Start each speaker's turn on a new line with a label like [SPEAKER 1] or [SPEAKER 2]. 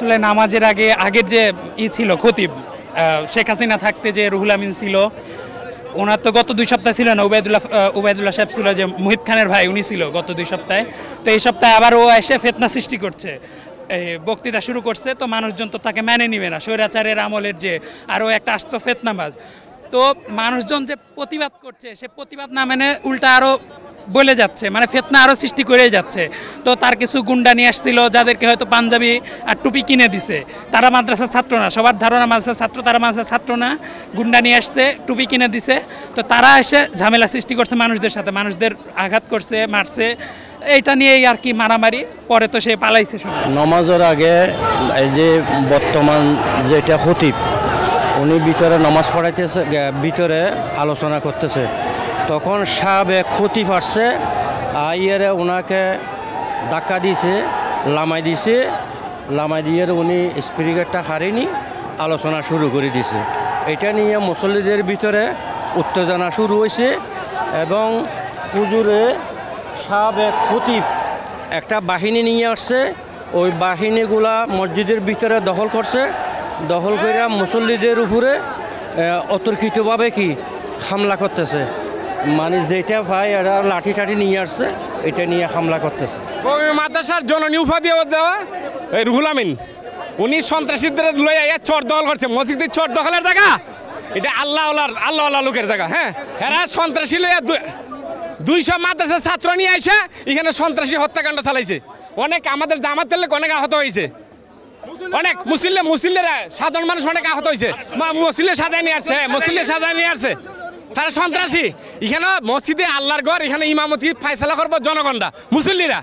[SPEAKER 1] আসলে নামাজের আগের যে ছিল খতিব শেখ হাসিনা থাকতে যে রুহুল আমিন ছিল, ওনার তো গত 2 সপ্তাহ ছিল না, উবায়দুল্লাহ সাহেব ছিল যে মুহিব খানের ভাই, উনি ছিল গত 2 সপ্তাহে। তো এই সপ্তাহে আবার ও এসে ফিতনা সৃষ্টি করছে, বক্তৃতা শুরু করছে। তো মানুষজন তো তাকে মেনে নিবে না, স্বৈরাচারের আমলের যে আরও একটা আস্ত ফিতনাবাজ। তো মানুষজন যে প্রতিবাদ করছে, সে প্রতিবাদ না মেনে উল্টা আরও বলে যাচ্ছে, মানে ফিতনা আরও সৃষ্টি করেই যাচ্ছে। তো তার কিছু গুন্ডা নিয়ে আসছিল, যাদেরকে হয়তো পাঞ্জাবি আর টুপি কিনে দিছে। তারা মাদ্রাসার ছাত্র না, সবার ধারণা মাদ্রাসার ছাত্র, তারা মাদ্রাসার ছাত্র না। গুন্ডা নিয়ে আসছে, টুপি কিনে দিছে। তো তারা এসে ঝামেলা সৃষ্টি করছে মানুষদের সাথে, মানুষদের আঘাত করছে, মারছে। এইটা নিয়েই আর কি মারামারি। পরে তো সে পালাইছে।
[SPEAKER 2] নামাজের আগে এই যে বর্তমান যেটা খতিব, উনি ভিতরে নামাজ পড়াইতেছে, ভিতরে আলোচনা করতেছে। তখন সাবেক খতিব আসছে, আইয়ারে ওনাকে ধাক্কা দিয়েছে, লামাই দিয়ে উনি স্পিকারটা হারিনি আলোচনা শুরু করে দিয়েছে। এটা নিয়ে মুসল্লিদের ভিতরে উত্তেজনা শুরু হয়েছে এবং হুজুরে সাবেক খতিব একটা বাহিনী নিয়ে আসছে। ওই বাহিনীগুলা মসজিদের ভিতরে দখল করছে, দখল করে মুসল্লিদের উপরে অতর্কিতভাবে কি হামলা করতেছে। মানে যেটা ভাই এরা লাঠি টাঠি নিয়ে আসছে, এটা নিয়ে হামলা করতেছে।
[SPEAKER 3] মাদ্রাসার জননী উপাধি দেওয়া রুহুল আমিন, উনি সন্ত্রাসীদের লই আইয়া চর দখল করছে। মসজিদের চর দখলের জায়গা এটা আল্লাহ লোকের জায়গা। হ্যাঁ, এরা সন্ত্রাসী লইয়া 200 মাদ্রাসার ছাত্র নিয়ে আইসা এখানে সন্ত্রাসী হত্যাকাণ্ড চালাইছে। অনেক আমাদের জামাতের লোক অনেক আহত হয়েছে, অনেক মুসলিমরা সাধারণ মানুষ অনেক আহত হয়েছে। মুসলিমের সাজায় নিয়ে আসছে, তারা সন্ত্রাসী। এখানে মসজিদে আল্লাহর ঘর, এখানে ইমামতি ফায়সালা করবো জনগণরা, মুসল্লিরা।